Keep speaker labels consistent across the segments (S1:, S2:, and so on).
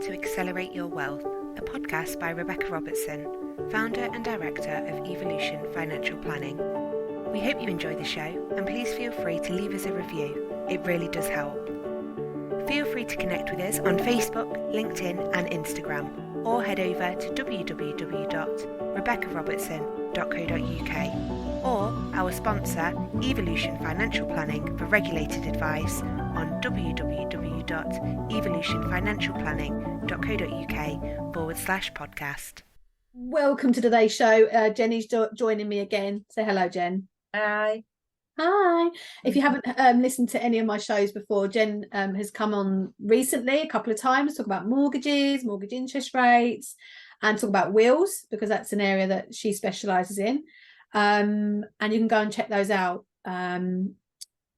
S1: to Accelerate Your Wealth, a podcast by Rebecca Robertson, founder and director of Evolution Financial Planning. We hope you enjoy the show, and please feel free to leave us a review. It really does help. Feel free to connect with us on Facebook, LinkedIn and Instagram, or head over to www.rebeccarobertson.co.uk or our sponsor, Evolution Financial Planning, for regulated advice on www.evolutionfinancialplanning.co.uk/podcast.
S2: Welcome to today's show. Jenny's joining me again. Say hello, Jen.
S3: Hi.
S2: Hi. If you haven't listened to any of my shows before, Jen has come on recently a couple of times to talk about mortgages, mortgage interest rates, and talk about wills, because that's an area that she specialises in. And you can go and check those out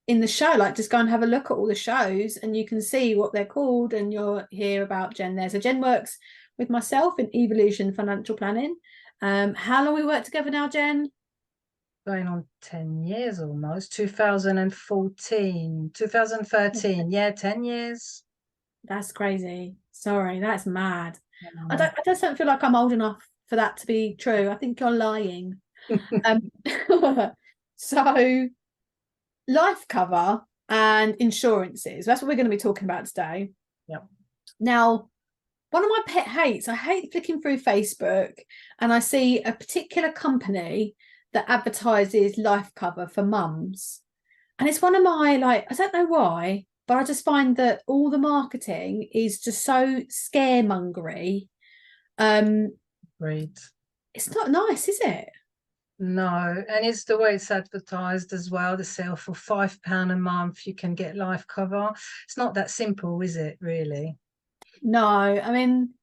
S2: in the show. Like, just go and have a look at all the shows and you can see what they're called, and you'll hear about Jen there. So Jen works with myself in Evolution Financial Planning. How long we worked together now, Jen?
S3: Going on 10 years almost. 2013, yeah, 10 years.
S2: That's crazy. Sorry, that's mad. I just don't feel like I'm old enough for that to be true. I think you're lying. So life cover and insurances, that's what we're going to be talking about today.
S3: Yep.
S2: Now, one of my pet hates, I hate flicking through Facebook and I see a particular company that advertises life cover for mums. And it's one of my, I don't know why, but I just find that all the marketing is just so scaremongery.
S3: Great.
S2: It's not nice, is it?
S3: No, and it's the way it's advertised as well. They sell for £5 a month, you can get life cover. It's not that simple, is it, really?
S2: No, I mean,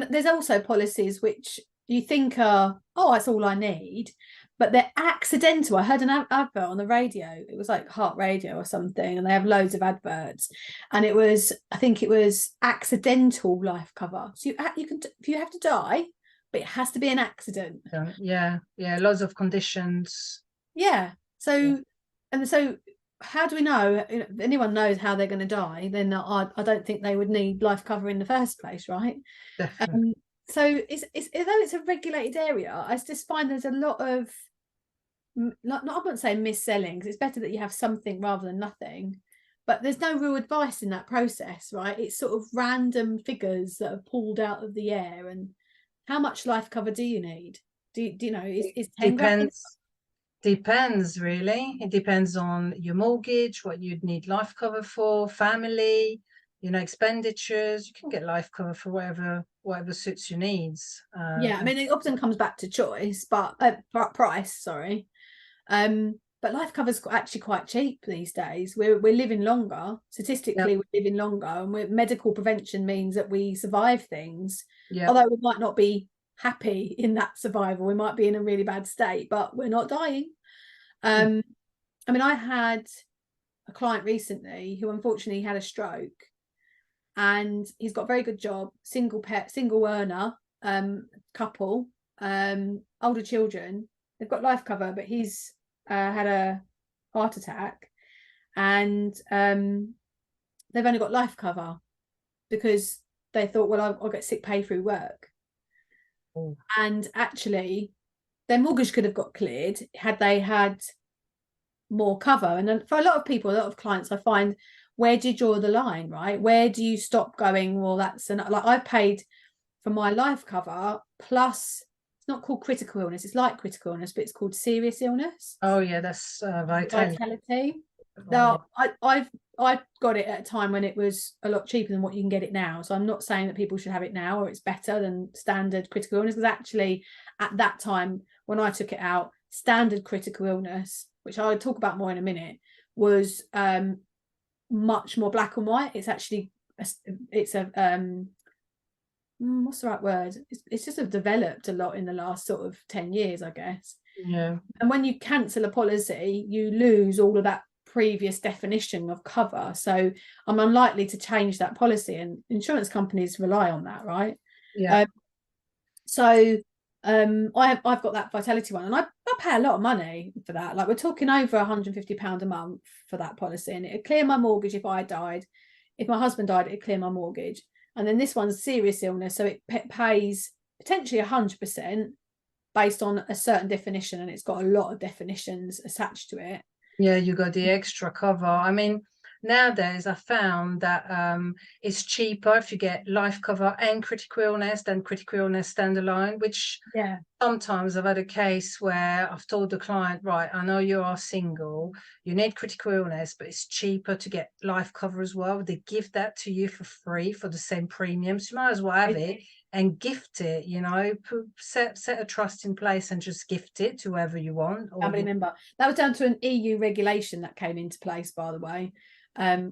S2: there's also policies which you think are, oh, that's all I need, but they're accidental. I heard an advert on the radio. It was like Heart Radio or something, and they have loads of adverts. And it was, I think it was accidental life cover. So you can, if you have to die, but it has to be an accident.
S3: Yeah, loads of conditions.
S2: Yeah. So, and so how do we know? If anyone knows how they're going to die, then I don't think they would need life cover in the first place, right?
S3: Definitely.
S2: So it's although it's a regulated area, I just find there's a lot of, not I wouldn't say mis-selling, because it's better that you have something rather than nothing, but there's no real advice in that process, right? It's sort of random figures that are pulled out of the air. And how much life cover do you need? Do you know, is 10 grand?
S3: Depends, really. It depends on your mortgage, what you'd need life cover for, family, expenditures. You can get life cover for whatever suits your needs.
S2: Yeah, it often comes back to choice, but price, sorry. But life cover's actually quite cheap these days. We're living longer. Statistically, We're living longer, and medical prevention means that we survive things. Yep. Although we might not be happy in that survival, we might be in a really bad state, but we're not dying. I had a client recently who unfortunately had a stroke, and he's got a very good job, single earner, couple, older children. They've got life cover, but he's had a heart attack, and they've only got life cover because they thought, well, I'll get sick pay through work. Oh. And actually their mortgage could have got cleared had they had more cover. And then for a lot of people, a lot of clients, I find, where do you draw the line, right? Where do you stop going, well, that's I've paid for my life cover plus, it's not called critical illness, it's like critical illness, but it's called serious illness.
S3: Oh yeah, that's vitality.
S2: Now I got it at a time when it was a lot cheaper than what you can get it now. So I'm not saying that people should have it now or it's better than standard critical illness, because actually at that time when I took it out, standard critical illness, which I'll talk about more in a minute, was much more black and white. It's actually it's a what's the right word? It's just developed a lot in the last sort of 10 years, I guess.
S3: Yeah.
S2: And when you cancel a policy, you lose all of that previous definition of cover. So I'm unlikely to change that policy, and insurance companies rely on that, right?
S3: Yeah.
S2: I've got that vitality one, and I pay a lot of money for that. Like, we're talking over £150 a month for that policy, and it'd clear my mortgage if I died. If my husband died, it'd clear my mortgage. and then this one's serious illness, so it pays potentially 100% based on a certain definition, and it's got a lot of definitions attached to it.
S3: Yeah, you got the extra cover. I mean, nowadays I found that it's cheaper if you get life cover and critical illness than critical illness standalone, which
S2: Yeah.
S3: sometimes I've had a case where I've told the client, right, I know you are single, you need critical illness, but it's cheaper to get life cover as well. They give that to you for free for the same premium. So you might as well have it and gift it, you know, set a trust in place and just gift it to whoever you want. Or
S2: Family member. That was down to an EU regulation that came into place, by the way,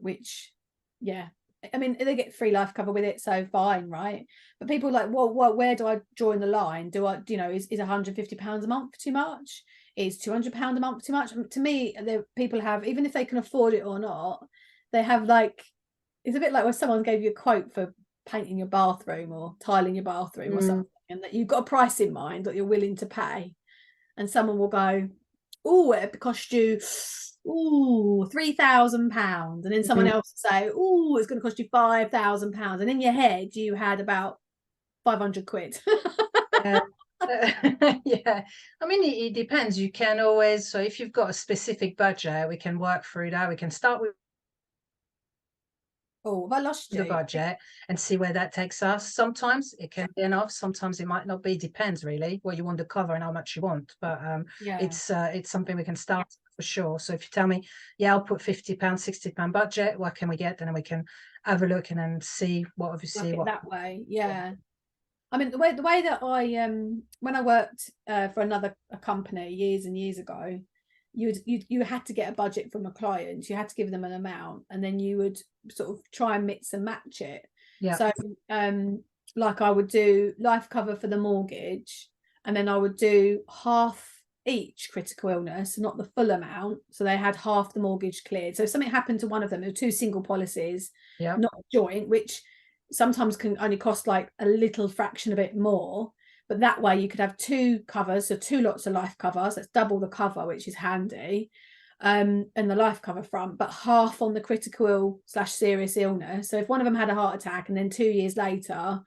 S2: which, yeah, I mean, they get free life cover with it, so fine, right? But people are like, well, where do I join the line? Do I, you know, is £150 a month too much? Is £200 a month too much? To me, people have, even if they can afford it or not, they have like, it's a bit like when someone gave you a quote for painting your bathroom or tiling your bathroom or something, and that you've got a price in mind that you're willing to pay, and someone will go, oh, it cost you £3,000, and then someone else will say, oh, it's going to cost you £5,000, and in your head you had about 500 quid.
S3: Yeah. Yeah, I mean, it depends. You can always, so if you've got a specific budget, we can work through that. We can start with
S2: Oh, have I lost you?
S3: the budget and see where that takes us. Sometimes it can be enough, sometimes it might not be. Depends really what you want to cover and how much you want. But
S2: Yeah,
S3: it's something we can start for sure. So if you tell me, yeah, I'll put £50, £60 budget, what can we get? Then we can have a look and then see what, obviously,
S2: work it
S3: what
S2: that way. Yeah. I mean, the way that I when I worked for a company years and years ago, you had to get a budget from a client. You had to give them an amount, and then you would sort of try and mix and match it.
S3: Yeah.
S2: So like I would do life cover for the mortgage, and then I would do half each critical illness, not the full amount. So they had half the mortgage cleared. So if something happened to one of them, there were two single policies,
S3: Yeah.
S2: not joint, which sometimes can only cost like a little fraction of it more, but that way you could have two covers, so two lots of life covers. That's double the cover, which is handy, and the life cover front, but half on the critical / serious illness. So if one of them had a heart attack and then 2 years later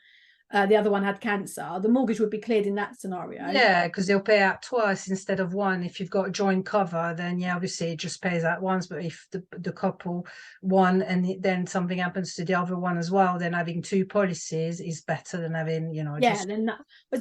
S2: the other one had cancer, the mortgage would be cleared in that scenario.
S3: Yeah, because they'll pay out twice instead of one. If you've got a joint cover, then yeah, obviously it just pays out once. But if the couple one and then something happens to the other one as well, then having two policies is better than having, you know,
S2: yeah,
S3: just
S2: then that, but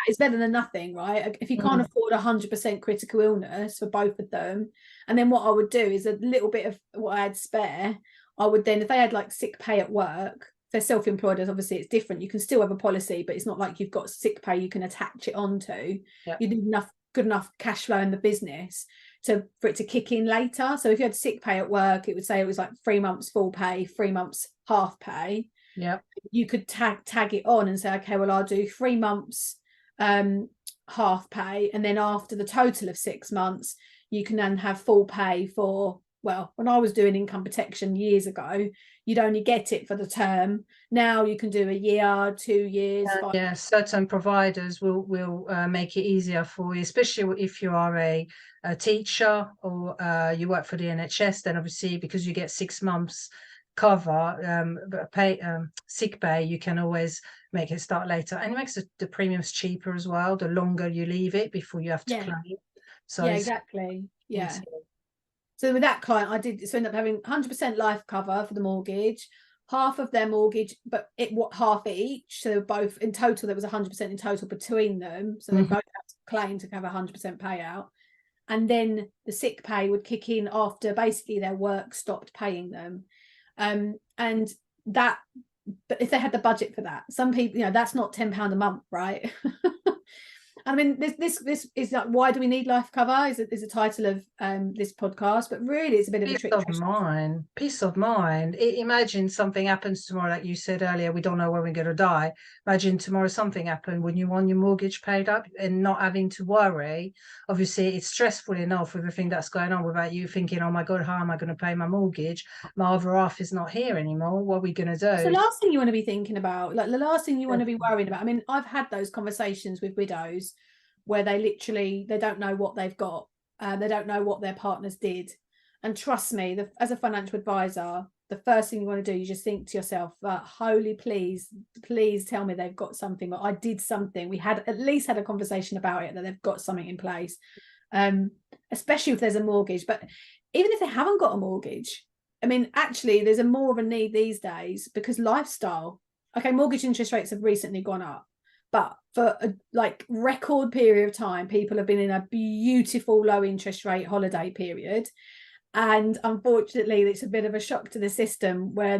S2: it's better than nothing, right? If you can't afford 100% critical illness for both of them, and then what I would do is a little bit of what I had spare, I would then, if they had like sick pay at work, if they're self-employed, obviously it's different. You can still have a policy, but it's not like you've got sick pay you can attach it onto.
S3: Yeah.
S2: You need good enough cash flow in the business for it to kick in later. So if you had sick pay at work, it would say it was like 3 months full pay, 3 months half pay.
S3: Yeah.
S2: You could tag it on and say, okay, well, I'll do 3 months half pay, and then after the total of 6 months, you can then have full pay for, well, when I was doing income protection years ago, you'd only get it for the term. Now you can do a year, 2 years.
S3: Yeah, certain providers will make it easier for you, especially if you are a teacher or you work for the NHS. Then obviously, because you get 6 months cover, sick pay, you can always make it start later, and it makes the premiums cheaper as well the longer you leave it before you have to claim. So
S2: yeah, exactly. Yeah. So with that client, I did end up having 100% life cover for the mortgage, half of their mortgage, but half each. So both in total, there was 100% in total between them. So they both had to claim to have 100% payout. And then the sick pay would kick in after basically their work stopped paying them. And that, but if they had the budget for that, some people, you know, that's not £10 a month, right? I mean, this is like, why do we need life cover? Is the title of this podcast, but really it's a bit of a trick.
S3: Peace of mind. Imagine something happens tomorrow, like you said earlier. We don't know when we're going to die. Imagine tomorrow something happened when you want your mortgage paid up and not having to worry. Obviously, it's stressful enough with everything that's going on without you thinking, "Oh my God, how am I going to pay my mortgage? My other half is not here anymore. What are we going to do?"
S2: It's the last thing you want to be thinking about. Like the last thing you want to be worrying about. I mean, I've had those conversations with widows where they don't know what they've got, they don't know what their partners did, and trust me, as a financial advisor, the first thing you want to do, you just think to yourself, holy please tell me they've got something, or I did something. We had at least had a conversation about it, that they've got something in place, especially if there's a mortgage. But even if they haven't got a mortgage, I mean, actually there's a more of a need these days, because lifestyle, okay, mortgage interest rates have recently gone up, but for a like record period of time, people have been in a beautiful low interest rate holiday period. And unfortunately, it's a bit of a shock to the system where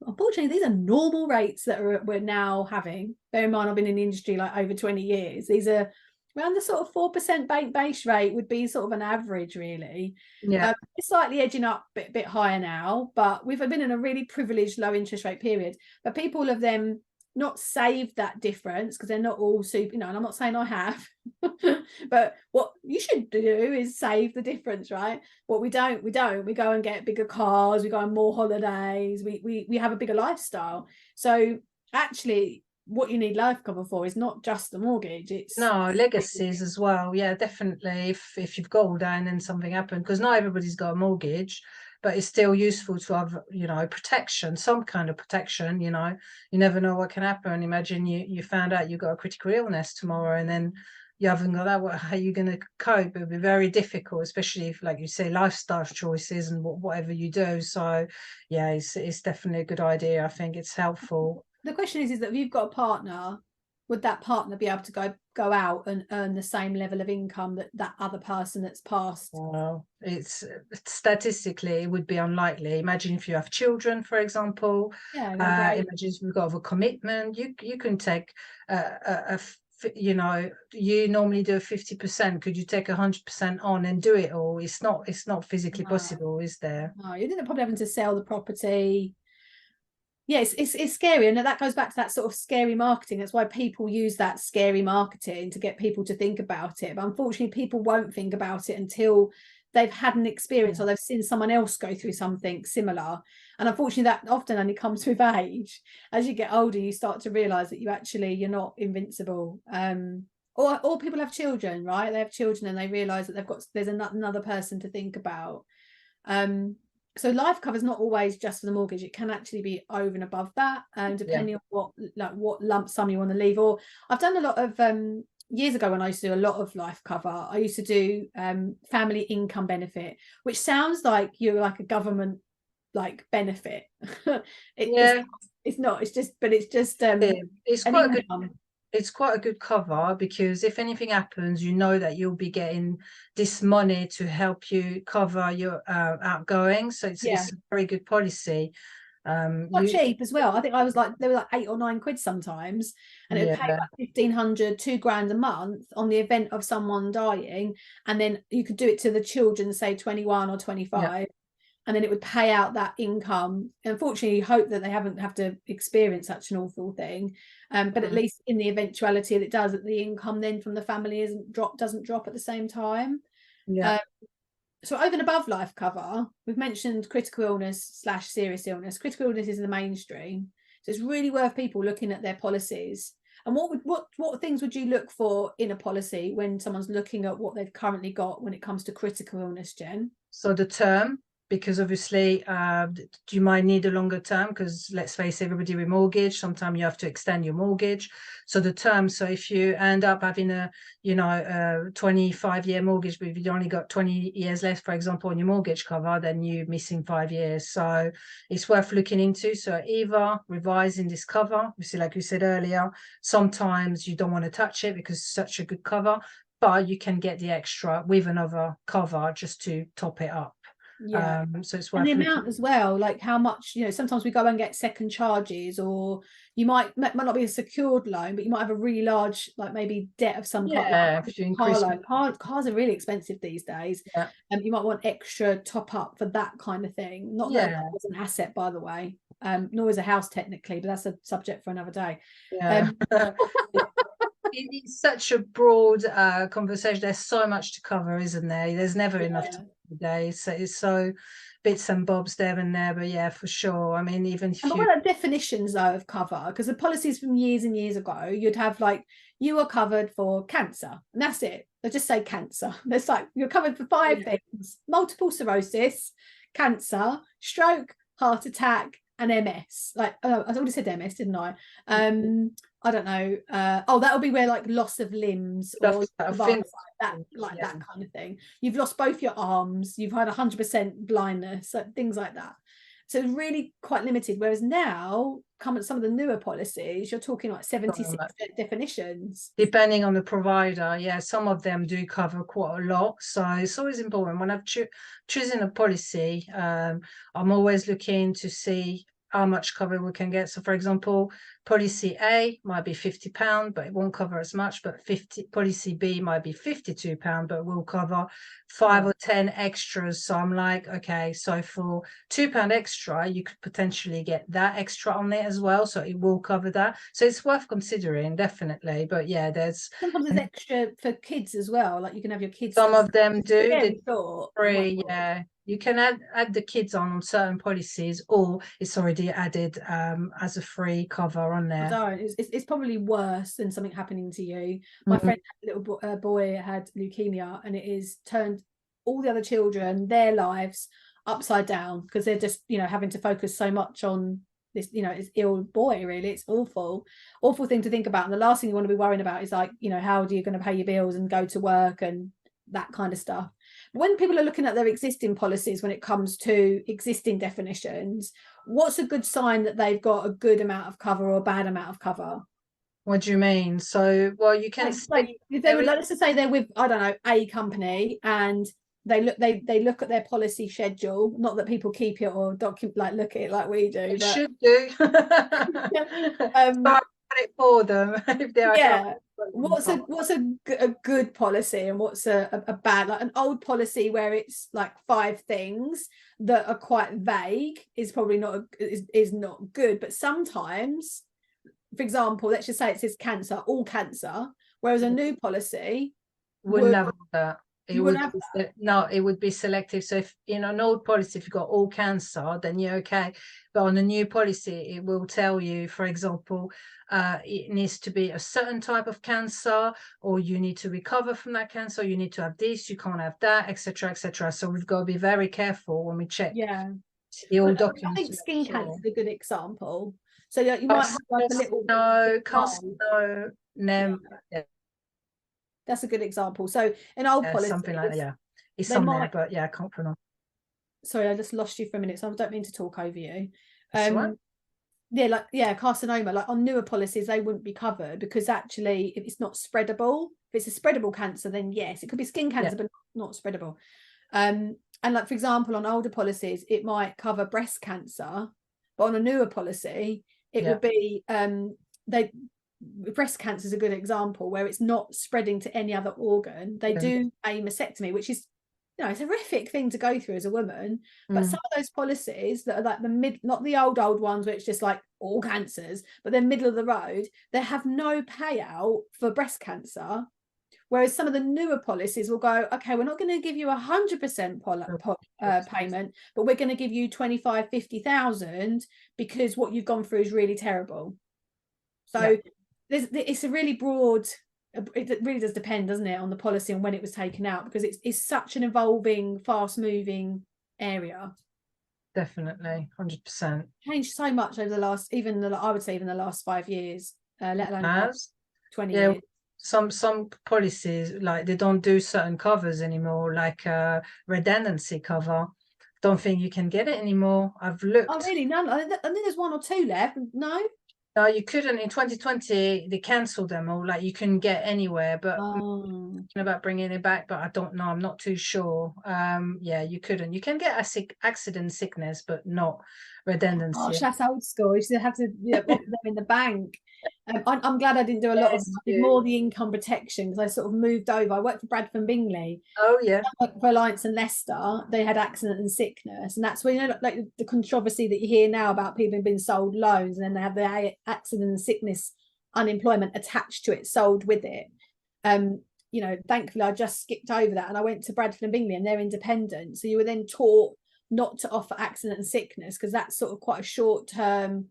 S2: unfortunately, these are normal rates that we're now having. Bear in mind, I've been in the industry like over 20 years. These are around the sort of 4% bank base rate would be sort of an average, really.
S3: Yeah.
S2: It's slightly edging up a bit higher now, but we've been in a really privileged low interest rate period. But people have then not saved that difference, because they're not all super, and I'm not saying I have, but what you should do is save the difference, right? What we don't, we go and get bigger cars, we go on more holidays, we have a bigger lifestyle. So actually, what you need life cover for is not just the mortgage, it's
S3: legacies as well. Yeah, definitely. If you've got all that and then something happened, because not everybody's got a mortgage, but it's still useful to have protection, some kind of protection. You never know what can happen. Imagine you found out you got a critical illness tomorrow, and then you haven't got that. How are you going to cope? It'll be very difficult, especially if, like you say, lifestyle choices and whatever you do. So yeah, it's definitely a good idea. I think it's helpful.
S2: The question is that if you've got a partner, would that partner be able to go out and earn the same level of income that other person that's passed?
S3: Well, it's statistically it would be unlikely. Imagine if you have children, for example.
S2: Yeah,
S3: imagine if you've got a commitment. You can take you normally do 50%. Could you take 100% on and do it all? It's not physically possible, is there?
S2: No, you're probably having to sell the property. Yes, it's scary, and that goes back to that sort of scary marketing. That's why people use that scary marketing to get people to think about it. But unfortunately, people won't think about it until they've had an experience or they've seen someone else go through something similar. And unfortunately, that often only comes with age. As you get older, you start to realize that you're not invincible. Or people have children, right? They have children and they realize that there's another person to think about. So life cover is not always just for the mortgage. It can actually be over and above that, depending on what lump sum you want to leave. Or I've done a lot of years ago, when I used to do a lot of life cover, I used to do family income benefit, which sounds like you're like a government like benefit. It's not. It's just
S3: it's quite a good. It's quite a good cover, because if anything happens, that you'll be getting this money to help you cover your outgoings. So it's a very good policy.
S2: Not cheap as well. I think they were like 8 or 9 quid sometimes, and it would pay like 1,500, £2,000 a month on the event of someone dying, and then you could do it to the children, say 21 or 25. And then it would pay out that income. Unfortunately, you hope that they haven't have to experience such an awful thing. But at least in the eventuality that it does, that the income then from the family doesn't drop at the same time. So over and above life cover, we've mentioned critical illness / serious illness. Critical illness is in the mainstream. So it's really worth people looking at their policies. And what things would you look for in a policy when someone's looking at what they've currently got when it comes to critical illness, Jen?
S3: So the term, because obviously you might need a longer term, because let's face it, everybody with mortgage, sometimes you have to extend your mortgage. So the term, so if you end up having a 25-year mortgage, but you only got 20 years left, for example, on your mortgage cover, then you're missing 5 years. So it's worth looking into. So either revising this cover, obviously, like you said earlier, sometimes you don't want to touch it because it's such a good cover, but you can get the extra with another cover just to top it up. So it's worth,
S2: and the amount as well, like how much, sometimes we go and get second charges, or you might not be a secured loan, but you might have a really large, like maybe debt of some kind.
S3: If you increase
S2: cars are really expensive these days, and you might want extra top up for that kind of thing. Not that it's an asset, by the way, nor is a house technically, but that's a subject for another day.
S3: It's such a broad conversation. There's so much to cover, isn't there? There's never enough time today. So it's so bits and bobs there and there, but for sure. I mean, even if
S2: what are definitions though of cover? Because the policies from years and years ago, you'd have like, you are covered for cancer, and that's it. They just say cancer. It's like you're covered for 5 things: multiple sclerosis, cancer, stroke, heart attack, and MS. Like, I already said MS, didn't I? I don't know. That'll be where like loss of limbs or that kind of thing. You've lost both your arms. You've had 100% blindness, things like that. So it's really quite limited. Whereas now, some of the newer policies, you're talking like 76 definitions.
S3: Depending on the provider, yeah, some of them do cover quite a lot. So it's always important when I'm choosing a policy. I'm always looking to see how much cover we can get. So, for example, policy A might be £50, but it won't cover as much. But policy B might be £52, but will cover 5 or 10 extras. So I'm like, okay, so for £2 extra, you could potentially get that extra on it as well. So it will cover that. So it's worth considering, definitely. But yeah,
S2: sometimes there's extra for kids as well. Like you can have your kids.
S3: Some of them do.
S2: Very
S3: free, yeah. You can add the kids on certain policies, or it's already added as a free cover on there.
S2: It's probably worse than something happening to you. My friend, had a little boy had leukemia, and it is turned all the other children, their lives upside down, because they're just, having to focus so much on this, this ill boy. Really, it's awful thing to think about. And the last thing you want to be worrying about is like, how are you going to pay your bills and go to work and that kind of stuff. When people are looking at their existing policies, when it comes to existing definitions, what's a good sign that they've got a good amount of cover or a bad amount of cover?
S3: What do you mean? So, well, you can
S2: let's just say they're with, I don't know, a company, and they look at their policy schedule. Not that people keep it or look at it like we do. But
S3: should do. It for them if they are.
S2: Yeah. What's a good policy and what's a bad, like an old policy where it's like 5 things that are quite vague is probably not good. But sometimes, for example, let's just say it says cancer, all cancer, whereas a new policy
S3: wouldn't have that. It would be selective. So if in an old policy, if you've got all cancer, then you're okay. But on a new policy, it will tell you, for example, it needs to be a certain type of cancer, or you need to recover from that cancer, you need to have this, you can't have that, etc., etc. So we've got to be very careful when we check the old documents.
S2: I think skin cancer is a good example. So you might have like a little That's a good example. So in old policy,
S3: something like that, it's somewhere, but I can't pronounce.
S2: Sorry, I just lost you for a minute, so I don't mean to talk over you.
S3: Right.
S2: Carcinoma, like on newer policies, they wouldn't be covered because actually, if it's not spreadable, if it's a spreadable cancer, then yes, it could be skin cancer, but not spreadable. And like, for example, on older policies, it might cover breast cancer, but on a newer policy, it would be breast cancer is a good example where it's not spreading to any other organ. They do a mastectomy, which is, it's a horrific thing to go through as a woman. But some of those policies that are like not the old ones where it's just like all cancers, but they're middle of the road, they have no payout for breast cancer. Whereas some of the newer policies will go, okay, we're not going to give you 100% payment, but we're going to give you 25, 50,000 because what you've gone through is really terrible. So it's a really broad, it really does depend, doesn't it, on the policy and when it was taken out, because it's such an evolving, fast moving area.
S3: Definitely, 100%.
S2: Changed so much over the last, I would say even the last 5 years, let alone 20 years.
S3: Some policies, like they don't do certain covers anymore, like redundancy cover. Don't think you can get it anymore. I've looked.
S2: Oh really? None. I think there's 1 or 2 left. No,
S3: you couldn't. In 2020 they cancelled them all. Like you couldn't get anywhere, but about bringing it back, but I don't know, I'm not too sure. You couldn't. You can get accident sickness, but not redundancy.
S2: Gosh, that's old school. You should have to put them in the bank. I'm glad I didn't do a lot of more the income protection, because I sort of moved over. I worked for Bradford Bingley.
S3: Oh yeah.
S2: I worked for Alliance and Leicester. They had accident and sickness, and that's where, like the controversy that you hear now about people being sold loans, and then they have the accident and sickness unemployment attached to it, sold with it. Thankfully I just skipped over that and I went to Bradford and Bingley, and they're independent, so you were then taught not to offer accident and sickness because that's sort of quite a short-term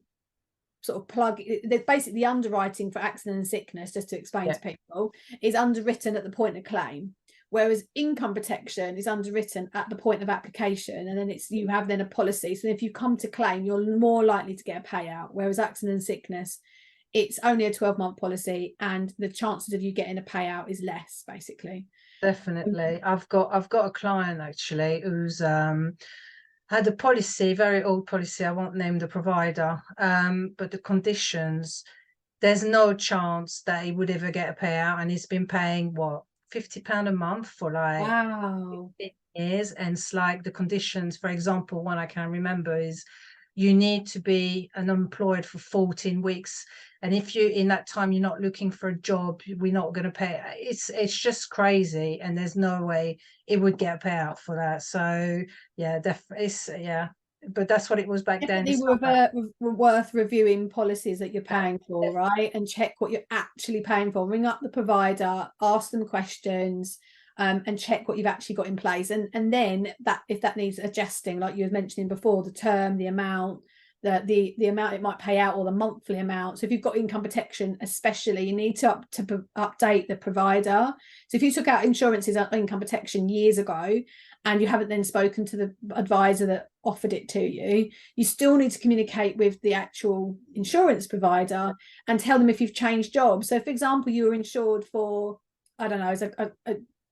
S2: sort of plug. There's basically underwriting for accident and sickness, just to explain to people, is underwritten at the point of claim, Whereas income protection is underwritten at the point of application, and then you have then a policy. So if you come to claim, you're more likely to get a payout. Whereas accident and sickness, it's only a 12-month policy, and the chances of you getting a payout is less, basically.
S3: Definitely. I've got a client actually who's had a policy, very old policy. I won't name the provider, but the conditions, there's no chance that he would ever get a payout, and he's been paying what, £50 a month for like
S2: Wow.
S3: 15 years. And it's like the conditions, for example, one I can remember is you need to be unemployed for 14 weeks, and if you in that time you're not looking for a job, we're not going to pay. It's just crazy, and there's no way it would get a payout for that. So yeah, definitely, yeah, but that's what it was back then.
S2: Definitely worth reviewing policies that you're paying for, right? And check what you're actually paying for. Ring up the provider, ask them questions, and check what you've actually got in place. And then that, if that needs adjusting, like you were mentioning before, the term, the amount, the amount it might pay out, or the monthly amount. So if you've got income protection, especially, you need to update the provider. So if you took out insurances on income protection years ago, and you haven't then spoken to the advisor that offered it to you, you still need to communicate with the actual insurance provider and tell them if you've changed jobs. So for example, you were insured for, I don't know, as a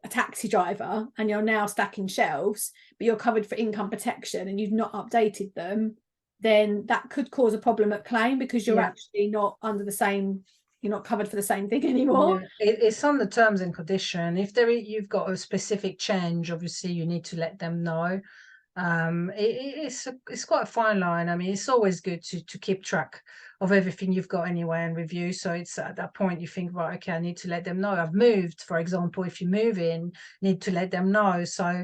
S2: taxi driver, and you're now stacking shelves, but you're covered for income protection and you've not updated them, then that could cause a problem at claim, because you're actually not under the same, you're not covered for the same thing anymore.
S3: It's on the terms and condition. If you've got a specific change, obviously you need to let them know. It's quite a fine line. I mean, it's always good to keep track of everything you've got anyway and review. So it's at that point you think, right, okay, I need to let them know I've moved. For example, if you move in, need to let them know. So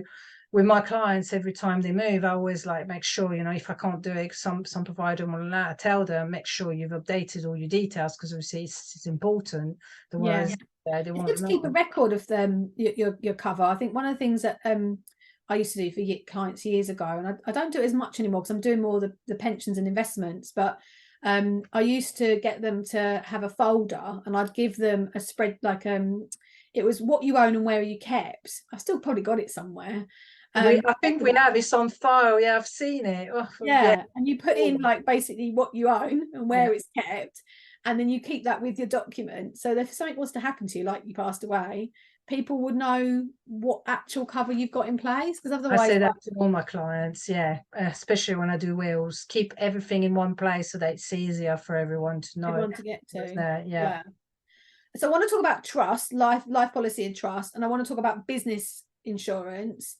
S3: with my clients, every time they move, I always like make sure, if I can't do it, some provider will allow, I tell them, make sure you've updated all your details, because obviously it's important. Otherwise, they won't
S2: it's good to keep a record of them, your cover. I think one of the things that I used to do for clients years ago, and I don't do it as much anymore because I'm doing more the pensions and investments, but I used to get them to have a folder, and I'd give them a spread, like it was what you own and where you kept. I've still probably got it somewhere.
S3: I think we have this on file. Yeah, I've seen it.
S2: And you put in like basically what you own and where it's kept, and then you keep that with your document. So if something was to happen to you, like you passed away, people would know what actual cover you've got in place. Because otherwise,
S3: I say that to all my clients, especially when I do wills, keep everything in one place so that it's easier for everyone to know.
S2: Everyone to get to.
S3: Yeah.
S2: So I want to talk about trust, life policy and trust, and I want to talk about business insurance.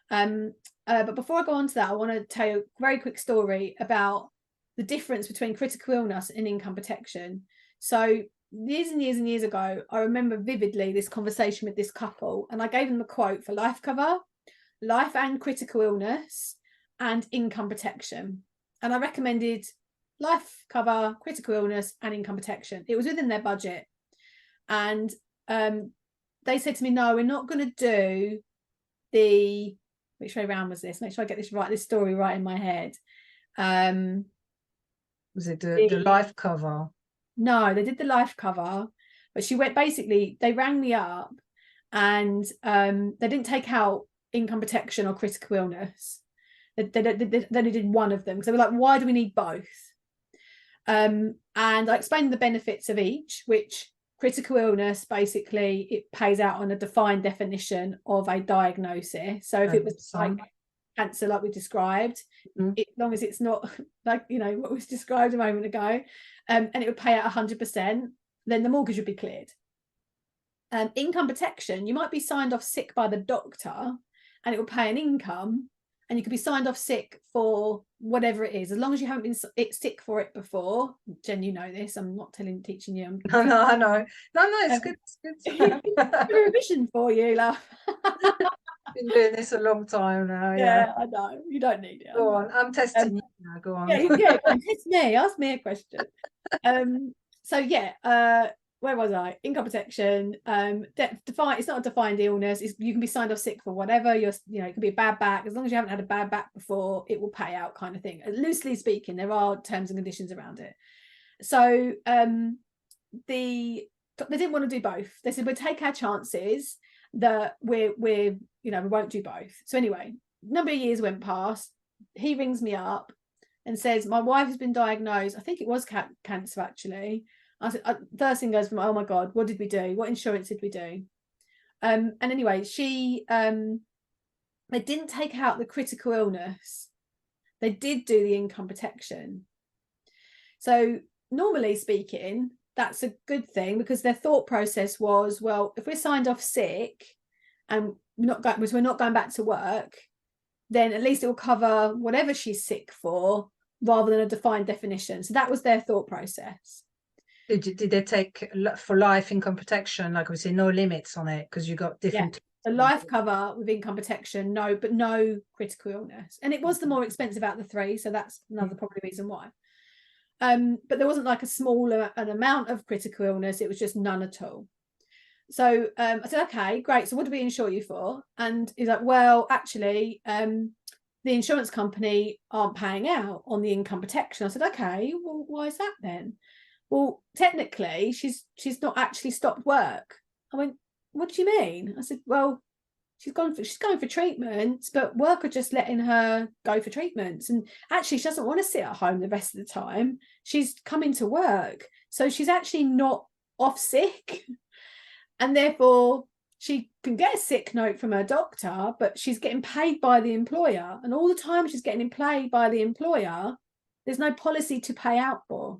S2: But before I go on to that, I want to tell you a very quick story about the difference between critical illness and income protection. So years and years and years ago, I remember vividly this conversation with this couple, and I gave them a quote for life cover, life and critical illness, and income protection. And I recommended life cover, critical illness, and income protection. It was within their budget. And they said to me, no, we're not going to do the, which way round was this? Make sure I get this right, this story right in my head.
S3: Was it the life cover?
S2: No, they did the life cover, but she went, basically, they rang me up, and they didn't take out income protection or critical illness. They only did one of them, because they were like, why do we need both? And I explained the benefits of each, which critical illness, basically, it pays out on a defined definition of a diagnosis. So if it was like cancer, like we described, as long as it's not like, what was described a moment ago, and it would pay out 100%, then the mortgage would be cleared. Income protection, you might be signed off sick by the doctor, and it will pay an income, and you could be signed off sick for whatever it is, as long as you haven't been sick for it before. Jen, you know this. I'm not teaching you.
S3: I know. No, it's good. It's good.
S2: A revision for you, love.
S3: Been doing this a long time now.
S2: Yeah, I know. You don't need it.
S3: Go on. I'm testing you now. Go on.
S2: Yeah, test me. Ask me a question. Where was I? Income protection. It's not a defined illness. You can be signed off sick for whatever. It could be a bad back. As long as you haven't had a bad back before, it will pay out, kind of thing. Loosely speaking, there are terms and conditions around it. So they didn't want to do both. They said, we'll take our chances, that we're we won't do both. So anyway, a number of years went past. He rings me up and says, my wife has been diagnosed, I think it was cancer actually. I said, first thing goes from, oh my God, what did we do? What insurance did we do? And anyway, they didn't take out the critical illness. They did do the income protection. So normally speaking, that's a good thing, because their thought process was, well, if we're signed off sick and we're not going back to work, then at least it will cover whatever she's sick for, rather than a defined definition. So that was their thought process.
S3: Did they take for life income protection, like obviously no limits on it, because you got different
S2: a life cover with income protection, no critical illness, and it was the more expensive out of the three, so that's another probably reason why. But there wasn't like a smaller an amount of critical illness, it was just none at all. So I said, okay, great, so what do we insure you for? And he's like, well, actually the insurance company aren't paying out on the income protection. I said, okay, well, why is that then? Well, technically she's not actually stopped work. I went, what do you mean? I said, well, she's going for treatments, but work are just letting her go for treatments, and actually she doesn't want to sit at home the rest of the time. She's coming to work, so she's actually not off sick, and therefore she can get a sick note from her doctor, but she's getting paid by the employer, and all the time she's getting paid by the employer, there's no policy to pay out for.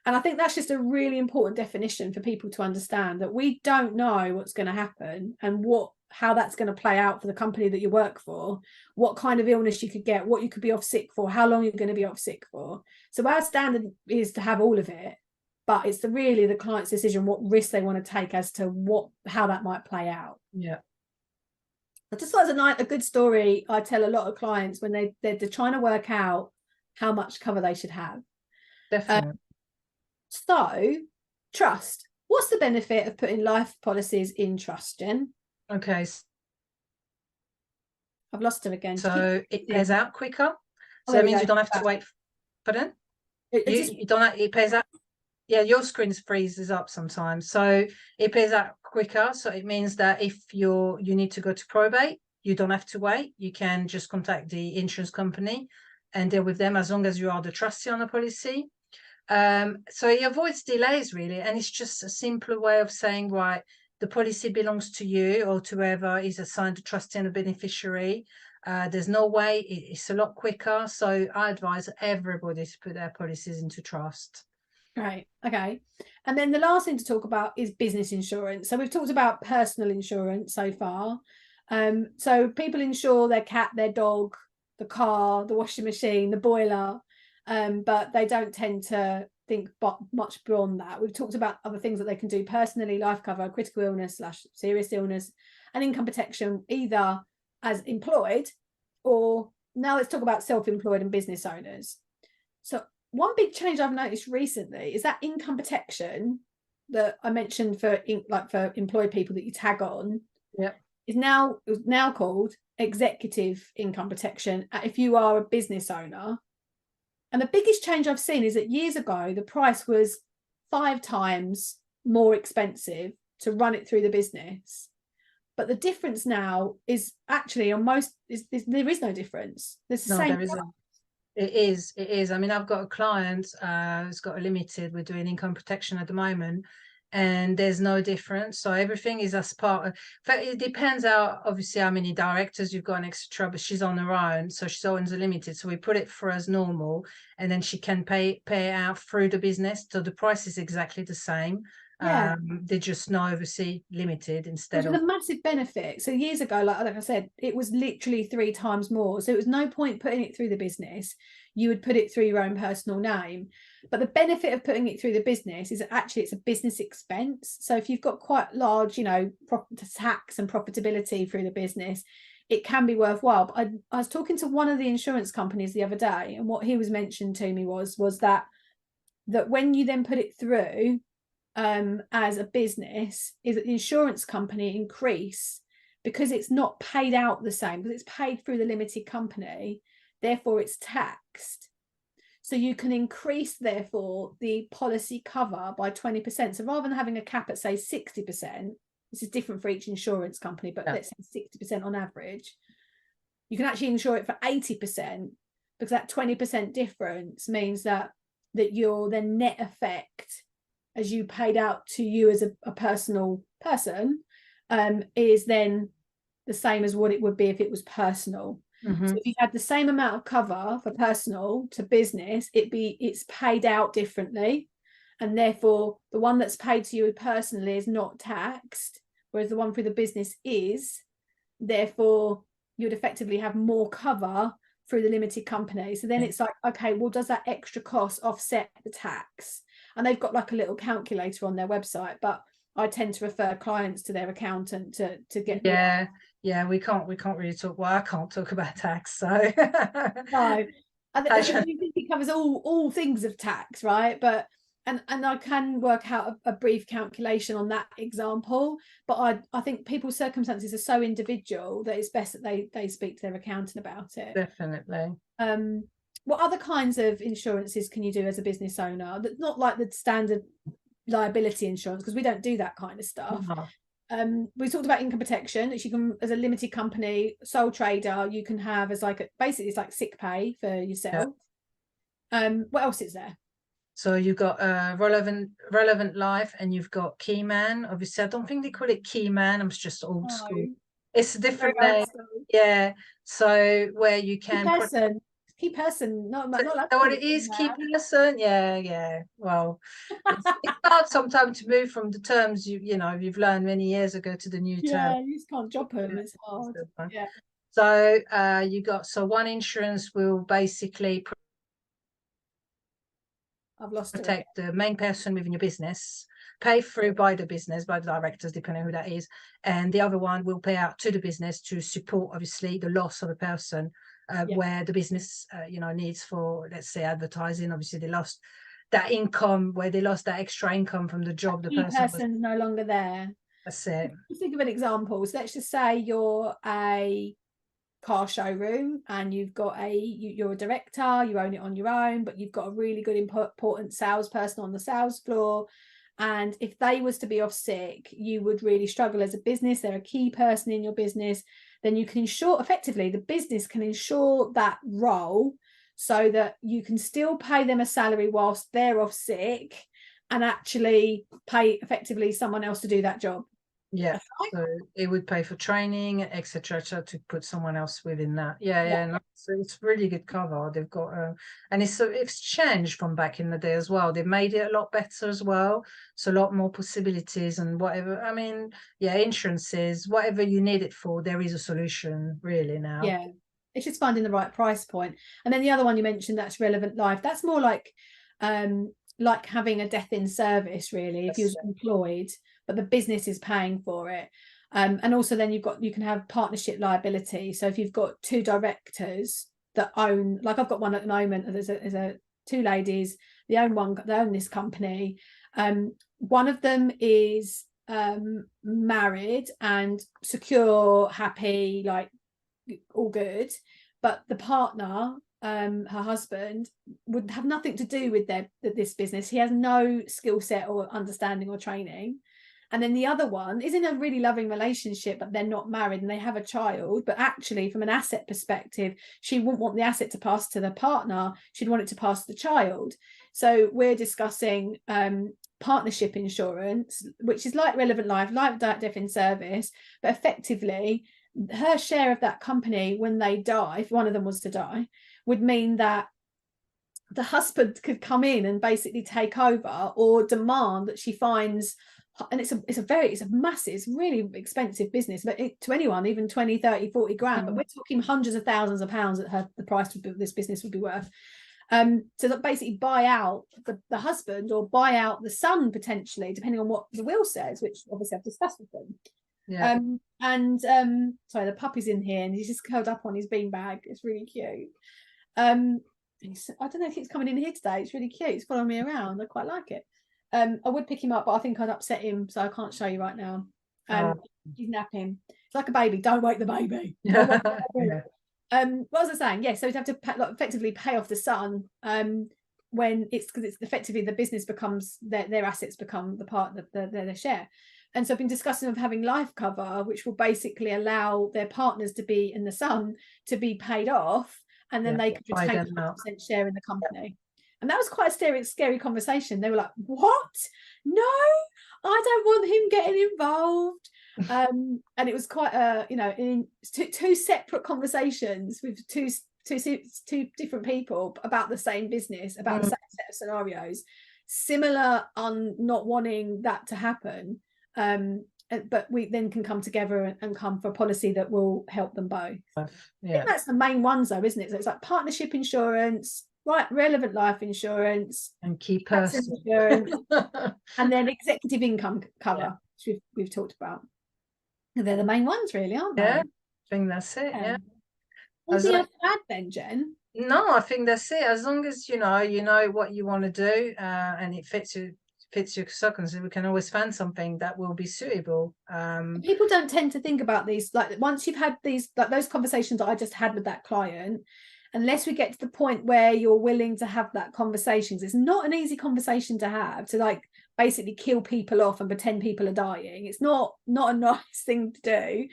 S2: And I think that's just a really important definition for people to understand, that we don't know what's going to happen and how that's going to play out for the company that you work for, what kind of illness you could get, what you could be off sick for, how long you're going to be off sick for. So our standard is to have all of it, but it's really the client's decision what risk they want to take as to how that might play out.
S3: Yeah.
S2: I just thought it was a good story. I tell a lot of clients when they're trying to work out how much cover they should have.
S3: Definitely.
S2: So, trust. What's the benefit of putting life policies in trust, Jen?
S3: Okay.
S2: I've lost her again.
S3: So it pays out quicker. So that means you don't have to wait. Pardon? You don't have, it pays out. Yeah, your screen freezes up sometimes. So it pays out quicker. So it means that if you need to go to probate, you don't have to wait. You can just contact the insurance company and deal with them, as long as you are the trustee on the policy. So it avoids delays, really, and it's just a simpler way of saying, right, the policy belongs to you or to whoever is assigned a trustee and a beneficiary. There's no way, it's a lot quicker. So I advise everybody to put their policies into trust.
S2: Right. Okay. And then the last thing to talk about is business insurance. So we've talked about personal insurance so far. So people insure their cat, their dog, the car, the washing machine, the boiler. But they don't tend to think much beyond that. We've talked about other things that they can do personally: life cover, critical illness / serious illness, and income protection, either as employed or now let's talk about self-employed and business owners. So one big change I've noticed recently is that income protection that I mentioned for employed people that you tag on, is now called executive income protection if you are a business owner. And the biggest change I've seen is that years ago, the price was 5 times more expensive to run it through the business. But the difference now is actually there is no difference. There's the same.
S3: There isn't. It is. I mean, I've got a client who's got a limited. We're doing income protection at the moment, and there's no difference. So everything is as part of. It depends obviously how many directors you've got, and etc. But she's on her own, so she owns a limited. So we put it for as normal, and then she can pay out through the business. So the price is exactly the same.
S2: Yeah.
S3: They just now obviously limited instead of
S2: a massive benefit. So years ago, like I said, it was literally 3 times more. So it was no point putting it through the business. You would put it through your own personal name. But the benefit of putting it through the business is that actually it's a business expense. So if you've got quite large, tax and profitability through the business, it can be worthwhile. But I was talking to one of the insurance companies the other day, and what he was mentioned to me was that when you then put it through as a business, is that the insurance company increase, because it's not paid out the same, because it's paid through the limited company, therefore it's taxed. So you can increase, therefore, the policy cover by 20%. So rather than having a cap at, say, 60%, this is different for each insurance company, but let's say 60% on average, you can actually insure it for 80%, because that 20% difference means that your then net effect as you paid out to you as a personal person is then the same as what it would be if it was personal. So if you had the same amount of cover for personal to business, it's paid out differently, and therefore the one that's paid to you personally is not taxed, whereas the one for the business is. Therefore you'd effectively have more cover through the limited company. So then it's like, okay, well, does that extra cost offset the tax? And they've got like a little calculator on their website, but I tend to refer clients to their accountant to get.
S3: We can't really talk. Well, I can't talk about tax, so
S2: no. I think it covers all things of tax, right? But and I can work out a brief calculation on that example, but I think people's circumstances are so individual that it's best that they speak to their accountant about it.
S3: Definitely.
S2: What other kinds of insurances can you do as a business owner? That's not like the standard liability insurance, because we don't do that kind of stuff. We talked about income protection, which you can, as a limited company, sole trader, you can have as like basically it's like sick pay for yourself. What else is there?
S3: So you've got relevant life, and you've got key man. Obviously, I don't think they call it key man. I'm just old school. It's a different name. Yeah. So where you can
S2: key person, not
S3: what it is, key person. Yeah. Well, it's hard sometimes to move from the terms you've learned many years ago to the new term.
S2: Yeah, you just can't drop them. It's hard. Yeah.
S3: So one insurance will basically protect the main person within your business, pay through by the business, by the directors, depending on who that is, and the other one will pay out to the business to support obviously the loss of a person where the business needs for, let's say, advertising. Obviously they lost that income, where they lost that extra income from the job. The
S2: person's no longer there.
S3: That's it.
S2: Think of an example. So let's just say you're a car showroom and you're a director, you own it on your own, but you've got a really good important salesperson on the sales floor, and if they was to be off sick, you would really struggle as a business. They're a key person in your business. Then you can insure, effectively the business can insure that role so that you can still pay them a salary whilst they're off sick, and actually pay effectively someone else to do that job.
S3: Yeah, so it would pay for training, etc., to put someone else within that. No, so it's really good cover. They've got and it's changed from back in the day as well. They've made it a lot better as well, so a lot more possibilities and whatever. I mean, insurances, whatever you need it for, there is a solution really now.
S2: Yeah, it's just finding the right price point. And then the other one you mentioned, that's relevant life. That's more like having a death in service, really, if you're employed, but the business is paying for it. And also then you can have partnership liability. So if you've got two directors that own, like I've got one at the moment, there's two ladies, they own this company. One of them is married and secure, happy, like all good, but the partner, her husband, would have nothing to do with this business. He has no skill set or understanding or training. And then the other one is in a really loving relationship, but they're not married and they have a child. But actually, from an asset perspective, she wouldn't want the asset to pass to the partner. She'd want it to pass to the child. So we're discussing partnership insurance, which is like relevant life, death in service, but effectively her share of that company when they die, if one of them was to die, would mean that the husband could come in and basically take over or demand that she finds. And it's a massive, it's really expensive business, but to anyone, even 20, 30, 40 grand, but we're talking hundreds of thousands of pounds that the price of this business would be worth. So that basically buy out the husband or buy out the son, potentially, depending on what the will says, which obviously I've discussed with them.
S3: Yeah.
S2: Sorry, the puppy's in here and he's just curled up on his beanbag. It's really cute. I don't know if he's coming in here today. It's really cute. He's following me around. I quite like it. I would pick him up, but I think I'd upset him, so I can't show you right now. He's napping. It's like a baby. Don't wake the baby. What was I saying? Yeah, so we'd have to effectively pay off the son when because it's effectively the business becomes their assets become the part that their share. And so I've been discussing of having life cover, which will basically allow their partners to be in the sum to be paid off, and then they could retain 100% share in the company. And that was quite a scary conversation. They were like, what? No, I don't want him getting involved. And it was quite in two separate conversations with two different people about the same business, about the same set of scenarios, similar on not wanting that to happen. But we then can come together and come for a policy that will help them both. I think that's the main ones though, isn't it? So it's like partnership insurance, right, relevant life insurance,
S3: and key person
S2: insurance, and then executive income cover, which we've talked about. They're the main ones, really, aren't they?
S3: Yeah, I think that's it. Yeah.
S2: Anything else to add then, Jen?
S3: No, I think that's it. As long as you know what you want to do, and it fits your circumstances, we can always find something that will be suitable.
S2: People don't tend to think about these, like once you've had these, like those conversations that I just had with that client, unless we get to the point where you're willing to have that conversation, it's not an easy conversation to have, to like basically kill people off and pretend people are dying. It's not a nice thing to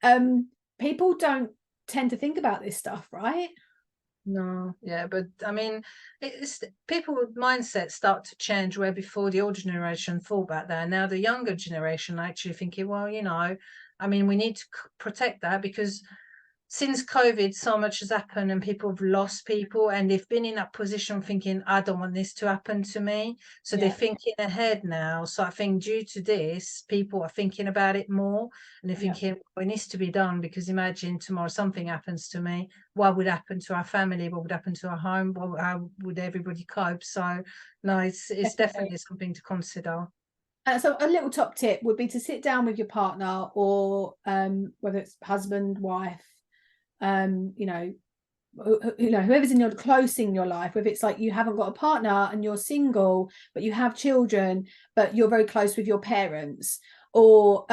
S2: do. People don't tend to think about this stuff, right?
S3: No, yeah, but I mean, it's people with mindsets start to change where before the older generation thought about that. Now the younger generation are actually thinking, well, I mean, we need to protect that, because since COVID, so much has happened and people have lost people, and they've been in that position thinking, I don't want this to happen to me. So they're thinking ahead now. So I think due to this, people are thinking about it more, and they're thinking, well, it needs to be done, because imagine tomorrow something happens to me. What would happen to our family? What would happen to our home? How would everybody cope? So no, it's definitely something to consider.
S2: So a little top tip would be to sit down with your partner, or whether it's husband, wife, whoever's close in your life, whether it's like you haven't got a partner and you're single but you have children but you're very close with your parents, or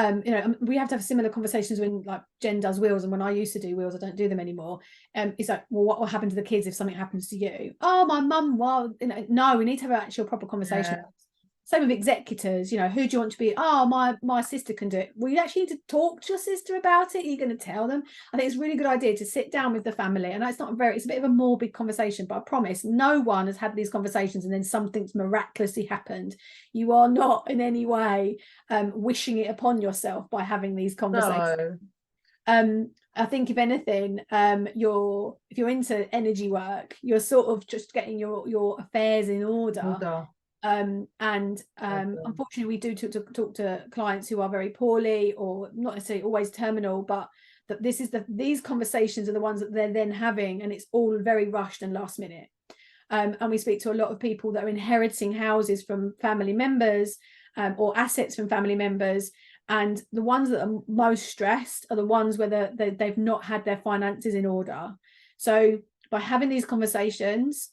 S2: we have to have similar conversations when like Jen does wills, and when I used to do wills, I don't do them anymore. It's like, well, what will happen to the kids if something happens to you? Oh, my mum, well, no, we need to have an actual proper conversation. Same with executors, who do you want to be? Oh, my sister can do it. Well, you actually need to talk to your sister about it. You're going to tell them. I think it's a really good idea to sit down with the family. And it's a bit of a morbid conversation, but I promise no one has had these conversations and then something's miraculously happened. You are not in any way wishing it upon yourself by having these conversations. No. I think if anything, if you're into energy work, you're sort of just getting your affairs in order. Unfortunately, we do talk to clients who are very poorly, or not necessarily always terminal, but that these conversations are the ones that they're then having, and it's all very rushed and last minute. And we speak to a lot of people that are inheriting houses from family members, or assets from family members, and the ones that are most stressed are the ones where they've not had their finances in order. So by having these conversations,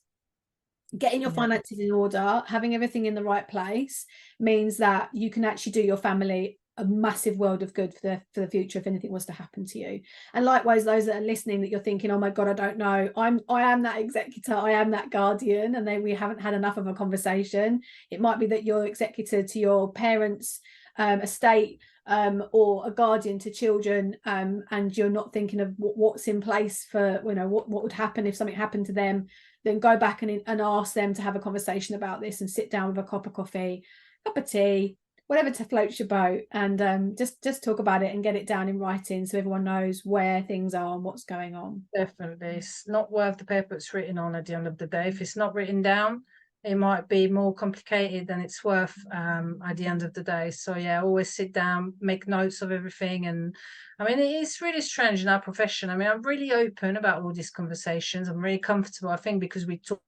S2: getting your finances in order, having everything in the right place, means that you can actually do your family a massive world of good for the future if anything was to happen to you. And likewise, those that are listening, that you're thinking, oh my God, I don't know, I am that executor, I am that guardian, and then we haven't had enough of a conversation. It might be that you're executor to your parents' estate, or a guardian to children, and you're not thinking of what's in place for what would happen if something happened to them. Then go back and ask them to have a conversation about this, and sit down with a cup of coffee, cup of tea, whatever to float your boat, and just talk about it and get it down in writing so everyone knows where things are and what's going on.
S3: Definitely. It's not worth the paper it's written on at the end of the day. If it's not written down, it might be more complicated than it's worth at the end of the day. So yeah, always sit down, make notes of everything. And I mean, it's really strange in our profession. I mean, I'm really open about all these conversations. I'm really comfortable, I think, because we talk.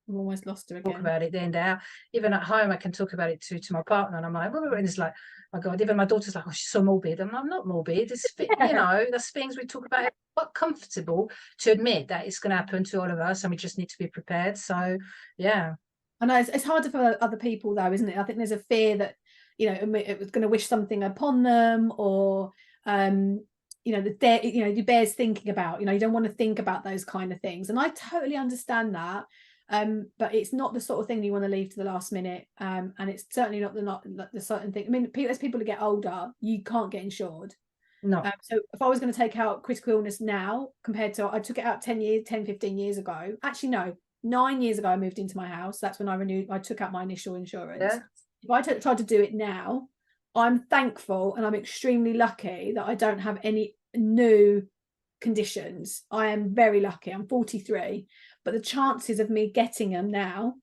S2: I've almost lost her again.
S3: Talk about it day in, day out. Even at home, I can talk about it to my partner, and I'm like, well, and it's like, oh my God, even my daughter's like, oh, she's so morbid. I'm not morbid. It's that's things we talk about. But comfortable to admit that it's going to happen to all of us, and we just need to be prepared. So yeah,
S2: I know it's harder for other people though, isn't it? I think there's a fear that it was going to wish something upon them, or the bears thinking about, you don't want to think about those kind of things, and I totally understand that. But it's not the sort of thing you want to leave to the last minute, and it's certainly not the certain thing. I mean, as people get older, you can't get insured.
S3: No.
S2: So if I was going to take out critical illness now, compared to I took it out 15 years ago. Actually, no, 9 years ago I moved into my house. That's when I took out my initial insurance.
S3: Yeah.
S2: If I tried to do it now, I'm thankful and I'm extremely lucky that I don't have any new conditions. I am very lucky. I'm 43, but the chances of me getting them now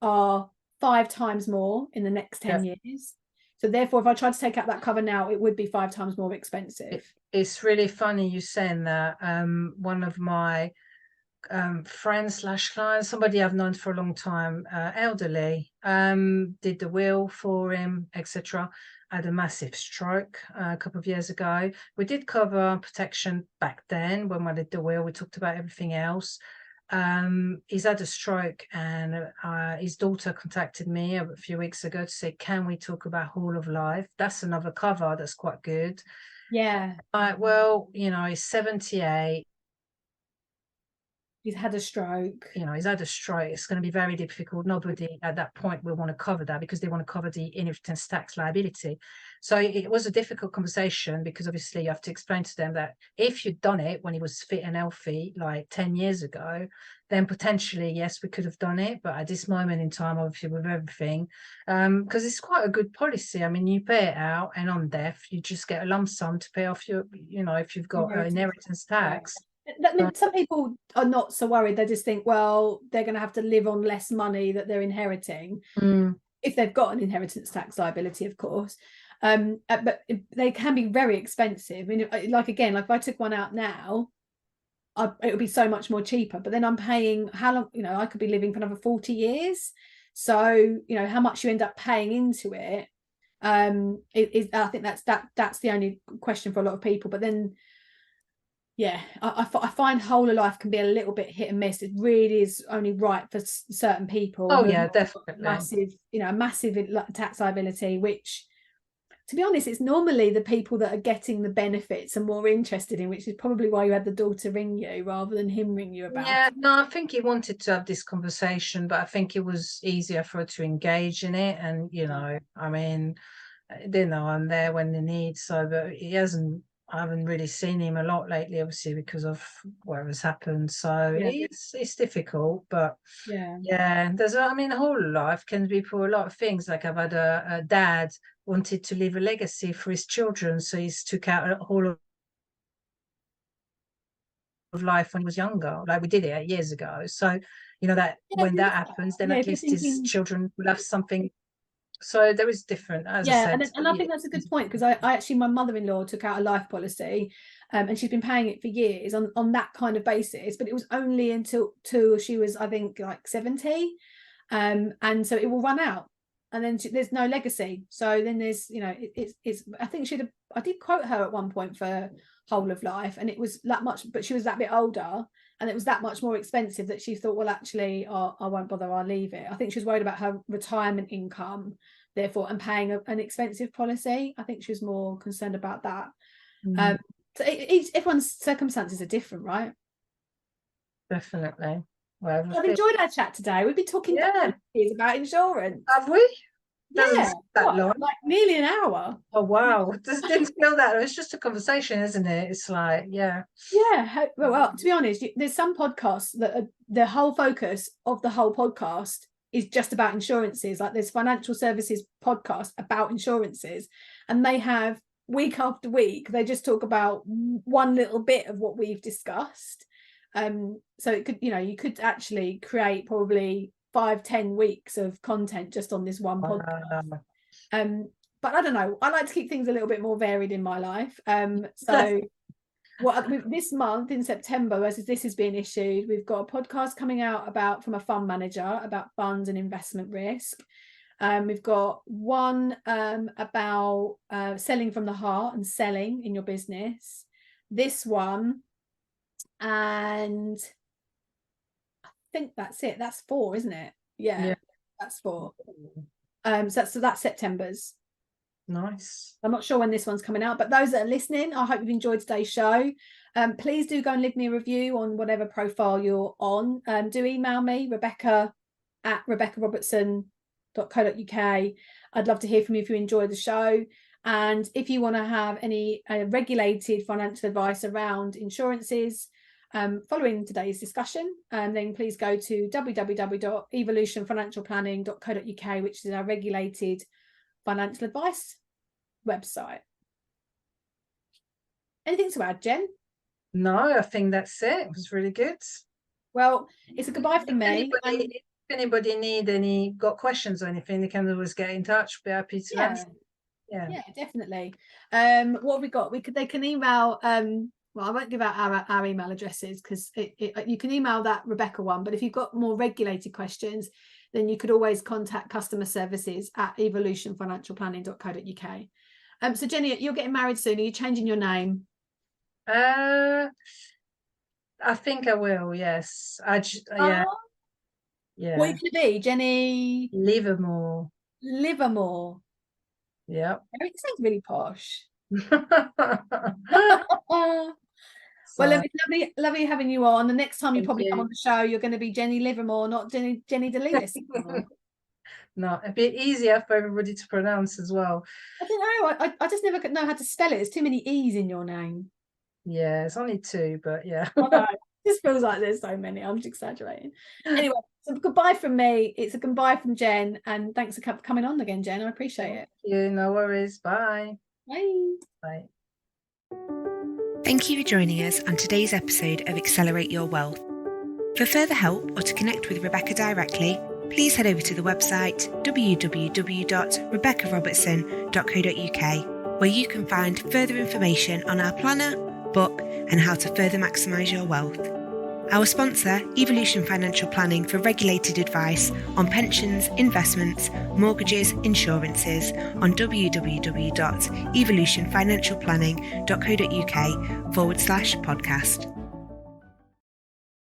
S2: are 5 times more in the next 10 years. So therefore, if I tried to take out that cover now, it would be 5 times more expensive.
S3: It's really funny you saying that. One of my friends / clients, somebody I've known for a long time, elderly, did the will for him, etc. Had a massive stroke a couple of years ago. We did cover protection back then when we did the will. We talked about everything else. He's had a stroke, and his daughter contacted me a few weeks ago to say, can we talk about whole of life? That's another cover that's quite good.
S2: Yeah.
S3: Well, he's 78.
S2: He's had a stroke.
S3: He's had a stroke. It's going to be very difficult. Nobody at that point will want to cover that, because they want to cover the inheritance tax liability. So it was a difficult conversation, because obviously you have to explain to them that if you'd done it when he was fit and healthy, like 10 years ago, then potentially, yes, we could have done it. But at this moment in time, obviously with everything, because it's quite a good policy. I mean, you pay it out, and on death, you just get a lump sum to pay off your, if you've got inheritance tax.
S2: I mean, some people are not so worried. They just think, well, they're going to have to live on less money that they're inheriting, if they've got an inheritance tax liability, of course. But they can be very expensive. I mean, like if I took one out now, it would be so much more cheaper. But then I'm paying how long? I could be living for another 40 years. So how much you end up paying into it. I think that's the only question for a lot of people. But then, yeah, I find whole of life can be a little bit hit and miss. It really is only right for certain people.
S3: Oh yeah, definitely.
S2: Massive tax liability, which, to be honest, it's normally the people that are getting the benefits are more interested in, which is probably why you had the daughter ring you rather than him ring you about it.
S3: No, I think he wanted to have this conversation, but I think it was easier for her to engage in it. And, I mean, they know I'm there when they need. So, but I haven't really seen him a lot lately, obviously, because of whatever's happened. So it's difficult, but there's, whole life can be for a lot of things. Like I've had a dad wanted to leave a legacy for his children, so he's took out a whole of life when he was younger. Like we did it 8 years ago. So that when that happens, then at least his children will have something. So there is different, as I said.
S2: And I think that's a good point, because I actually, my mother-in-law took out a life policy, and she's been paying it for years on that kind of basis, but it was only until she was, I think, like 70, and so it will run out, and then there's no legacy. So then there's it's I think I did quote her at one point for whole of life, and it was that much, but she was that bit older, and it was that much more expensive that she thought, well, actually, I won't bother, I'll leave it. I think she was worried about her retirement income, therefore, and paying an expensive policy. I think she was more concerned about that. So everyone's circumstances are different, right?
S3: Definitely. Well,
S2: I've enjoyed our chat today. We've been talking about insurance.
S3: Have we?
S2: Yeah,
S3: that long?
S2: Like nearly an hour.
S3: Oh wow! Just didn't feel that. It's just a conversation, isn't it? It's like, yeah.
S2: Well, to be honest, there's some podcasts that the whole focus of the whole podcast is just about insurances. Like there's financial services podcast about insurances, and they have week after week, they just talk about one little bit of what we've discussed. So it could, you could actually create probably 5-10 weeks of content just on this one podcast. But I don't know, I like to keep things a little bit more varied in my life. So this month in September, as this is being issued, we've got a podcast coming out from a fund manager about funds and investment risk. We've got one about selling from the heart and selling in your business. This one, and I think that's it. That's 4, isn't it? Yeah. That's 4. So that's September's.
S3: Nice.
S2: I'm not sure when this one's coming out, but those that are listening, I hope you've enjoyed today's show. Please do go and leave me a review on whatever profile you're on. Do email me, rebecca@rebeccarobertson.co.uk. I'd love to hear from you if you enjoyed the show. And if you want to have any regulated financial advice around insurances following today's discussion, then please go to www.evolutionfinancialplanning.co.uk, which is our regulated financial advice website. Anything to add, Jen?
S3: No, I think that's it. It was really good.
S2: Well, it's a goodbye from me.
S3: If anybody got questions or anything, they can always get in touch. Be happy to answer.
S2: Yeah, definitely. What have we got? They can email. Well, I won't give out our email addresses because you can email that Rebecca one. But if you've got more regulated questions, then you could always contact customer services at evolutionfinancialplanning.co.uk. So Jenny, you're getting married soon. Are you changing your name?
S3: I think I will. Yes. Yeah.
S2: What are you going to be, Jenny?
S3: Livermore. Yeah.
S2: It sounds really posh.
S3: So,
S2: well, it's lovely having you on. The next time you
S3: thank you.
S2: come on the show, you're going to be Jenny Livermore, not Jenny DeLelis.
S3: No, it'd be easier for everybody to pronounce as well.
S2: I don't know. I just never know how to spell it. There's too many E's in your name.
S3: Yeah, it's only 2, but yeah.
S2: I know. It just feels like there's so many. I'm just exaggerating. Anyway, so goodbye from me. It's a goodbye from Jen, and thanks for coming on again, Jen. I appreciate it.
S3: Yeah, no worries. Bye.
S2: Bye.
S3: Bye.
S1: Thank you for joining us on today's episode of Accelerate Your Wealth. For further help or to connect with Rebecca directly, please head over to the website www.rebeccarobertson.co.uk, where you can find further information on our planner, book, and how to further maximise your wealth. Our sponsor, Evolution Financial Planning, for regulated advice on pensions, investments, mortgages, insurances on www.evolutionfinancialplanning.co.uk/podcast.